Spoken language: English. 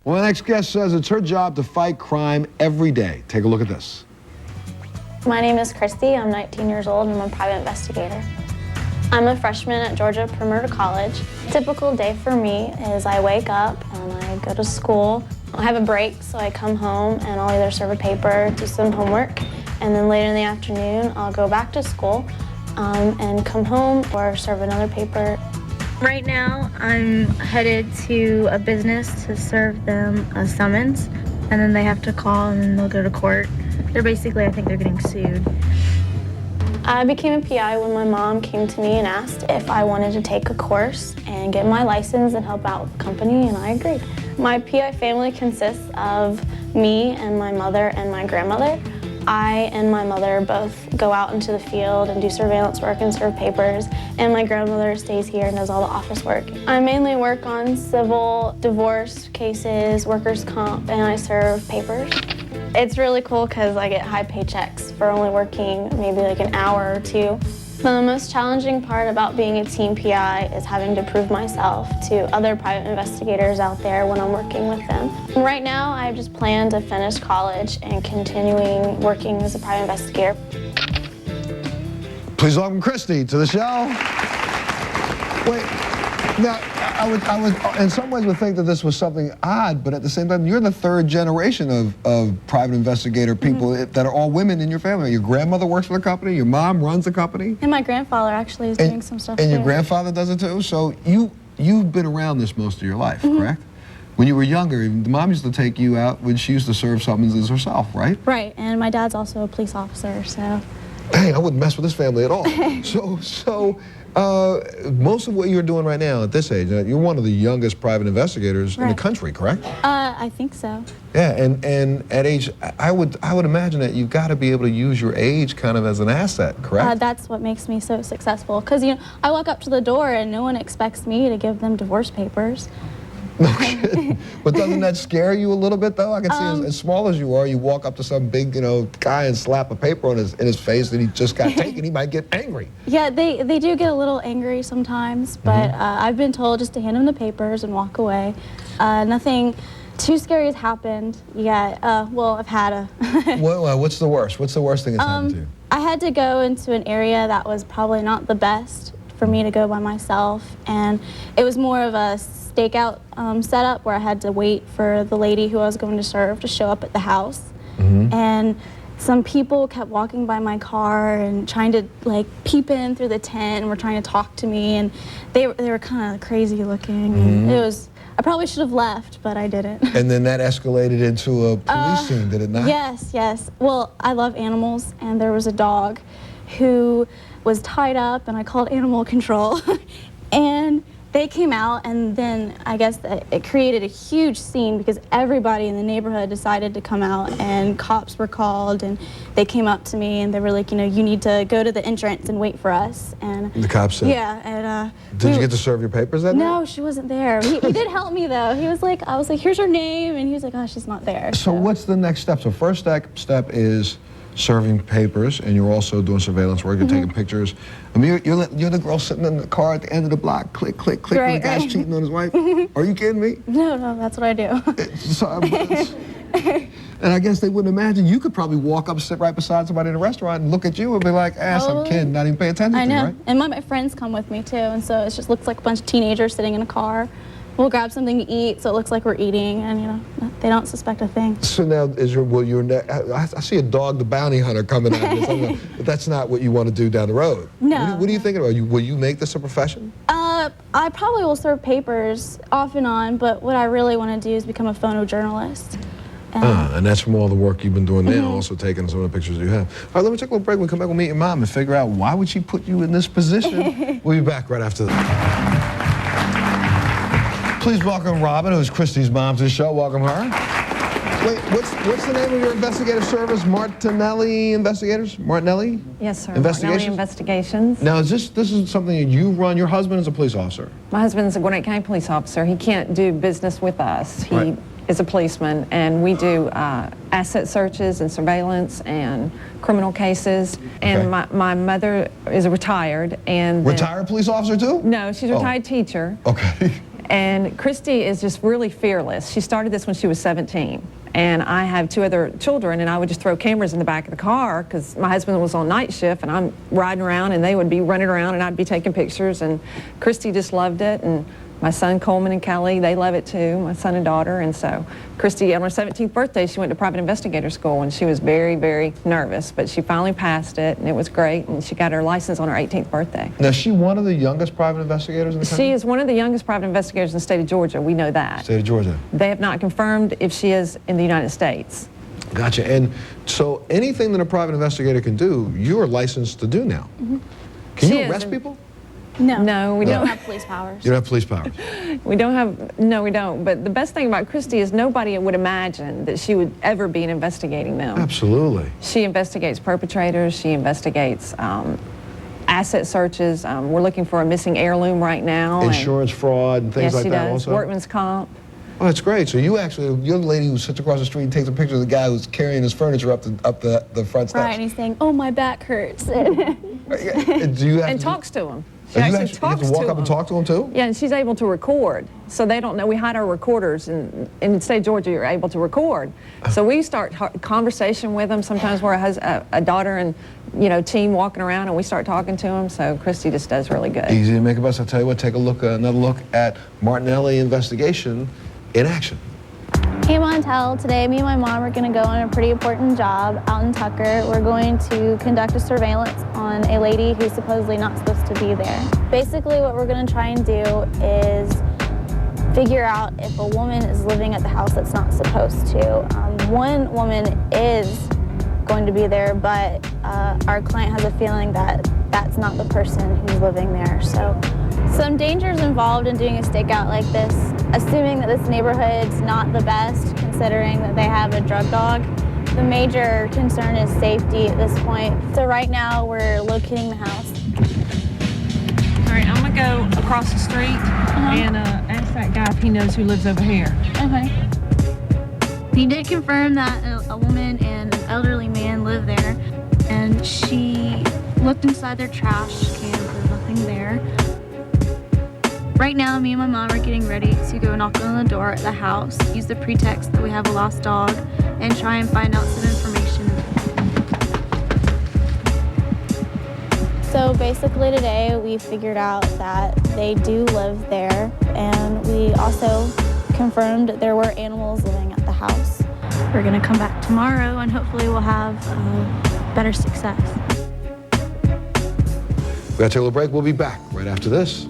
Well, my next guest says it's her job to fight crime every day. Take a look at this. My name is Christy. I'm 19 years old and I'm a private investigator. I'm a freshman at Georgia Perimeter College. A typical day for me is I wake up and I go to school. I have a break, so I come home and I'll either serve a paper, do some homework, and then later in the afternoon I'll go back to school and come home or serve another paper. Right now I'm headed to a business to serve them a summons, and then they have to call and then they'll go to court. They're basically, I think they're getting sued. I became a PI when my mom came to me and asked if I wanted to take a course and get my license and help out with the company, and I agreed. My PI family consists of me and my mother and my grandmother. I and my mother both go out into the field and do surveillance work and serve papers, and my grandmother stays here and does all the office work. I mainly work on civil, divorce cases, workers' comp, and I serve papers. It's really cool because I get high paychecks for only working maybe like an hour or two. The most challenging part about being a team PI is having to prove myself to other private investigators out there when I'm working with them. Right now, I just plan to finish college and continuing working as a private investigator. Please welcome Christy to the show. Wait, now, I would, in some ways, would think that this was something odd, but at the same time, you're the third generation of private investigator people that are all women in your family. Your grandmother works for the company, your mom runs the company. And my grandfather actually is doing some stuff And too. your grandfather does it too? So you've been around this most of your life, correct? When you were younger, the mom used to take you out when she used to serve summonses herself, right? Right, and my dad's also a police officer, so. Dang, I wouldn't mess with this family at all. So most of what you're doing right now at this age, you're one of the youngest private investigators in the country, correct? I think so. Yeah, and at age, I would imagine that you've got to be able to use your age kind of as an asset, correct? That's what makes me so successful, because I walk up to the door and no one expects me to give them divorce papers. No kidding. But doesn't that scare you a little bit, though? I can see as small as you are, you walk up to some big, guy and slap a paper in his face that he just got taken, he might get angry. Yeah, they do get a little angry sometimes, but I've been told just to hand them the papers and walk away. Nothing too scary has happened yet. Well, I've had a... What's the worst? What's the worst thing that's happened to you? I had to go into an area that was probably not the best for me to go by myself, and it was more of a stakeout setup where I had to wait for the lady who I was going to serve to show up at the house. And some people kept walking by my car and trying to peep in through the tent and were trying to talk to me, and they were kind of crazy looking. And I probably should have left, but I didn't. And then that escalated into a police scene, did it not? Yes. Well, I love animals, and there was a dog who was tied up, and I called animal control. And they came out, and then I guess it created a huge scene because everybody in the neighborhood decided to come out, and cops were called, and they came up to me and they were like, you need to go to the entrance and wait for us. And the cops said? Yeah, and did you get to serve your papers that night? No, she wasn't there. He did help me though. He was like, I was like, here's her name, and he was like, oh, she's not there. So what's the next step? So first step is serving papers, and you're also doing surveillance work. You're taking pictures. I mean, you're the girl sitting in the car at the end of the block, click, click, click, when the guy's cheating on his wife. Are you kidding me? No, that's what I do. And I guess they wouldn't imagine. You could probably walk up, sit right beside somebody in a restaurant and look at you and be like, some kid, not even pay attention to you, right? And my friends come with me too, and so it just looks like a bunch of teenagers sitting in a car. We'll grab something to eat, so it looks like we're eating, and they don't suspect a thing. So now, I see a dog, the bounty hunter, coming at this. But that's not what you want to do down the road. No. What are you thinking about? Will you make this a profession? I probably will serve papers off and on, but what I really want to do is become a photojournalist. And that's from all the work you've been doing now, also taking some of the pictures you have. All right, let me take a little break. We'll come back, we'll meet your mom and figure out why would she put you in this position. We'll be back right after this. Please welcome Robin, who's Christy's mom, to the show. Welcome her. Wait, what's the name of your investigative service? Martinelli Investigators? Martinelli? Yes, sir. Investigations? Martinelli Investigations. Now, this is something that you run. Your husband is a police officer. My husband's a Gwinnett County police officer. He can't do business with us. He is a policeman, and we do asset searches and surveillance and criminal cases. And my mother is a retired. And retired police officer, too? No, she's a retired teacher. Okay. And Christy is just really fearless. She started this when she was 17. And I have 2 other children, and I would just throw cameras in the back of the car because my husband was on night shift, and I'm riding around, and they would be running around, and I'd be taking pictures. And Christy just loved it. And my son Coleman and Kelly, they love it too, my son and daughter. And so Christy, on her 17th birthday, she went to private investigator school, and she was very, very nervous, but she finally passed it, and it was great, and she got her license on her 18th birthday. Now, is she one of the youngest private investigators in the country? She is one of the youngest private investigators in the state of Georgia. We know that. State of Georgia. They have not confirmed if she is in the United States. Gotcha. And so anything that a private investigator can do, you are licensed to do now. Can you arrest people? No. No, we We don't. don't have police powers. You don't have police powers. We don't have, no, we don't. But the best thing about Christy is nobody would imagine that she would ever be investigating them. Absolutely. She investigates perpetrators. She investigates asset searches. We're looking for a missing heirloom right now. Insurance fraud and things yes, like she that does. also? Workman's comp. Oh, that's great. So you actually, you're the lady who sits across the street and takes a picture of the guy who's carrying his furniture up the front steps. Right, and he's saying, "Oh, my back hurts." Do you have And to talks to him. you She actually have talks to walk to up and them. talk to him too? Yeah, and she's able to record. So they don't know. We hide our recorders, and in the state of Georgia, you're able to record. So we start conversation with them. Sometimes we're a daughter and team walking around, and we start talking to them. So Christy just does really good. Easy to make a bus. I'll tell you what, take a look, another look at Martinelli Investigation in action. Hey Montel, today me and my mom are going to go on a pretty important job out in Tucker. We're going to conduct a surveillance on a lady who's supposedly not supposed to be there. Basically what we're going to try and do is figure out if a woman is living at the house that's not supposed to. One woman is going to be there, but our client has a feeling that that's not the person who's living there. So some dangers involved in doing a stakeout like this, assuming that this neighborhood's not the best, considering that they have a drug dog. The major concern is safety at this point. So right now we're locating the house. All right, I'm gonna go across the street and ask that guy if he knows who lives over here. Okay. He did confirm that a woman and an elderly man live there, and she looked inside their trash can. There's nothing there. Right now, me and my mom are getting ready to go knock on the door at the house, use the pretext that we have a lost dog, and try and find out some information. So basically today, we figured out that they do live there, and we also confirmed that there were animals living at the house. We're gonna come back tomorrow, and hopefully we'll have better success. We gotta take a little break. We'll be back right after this.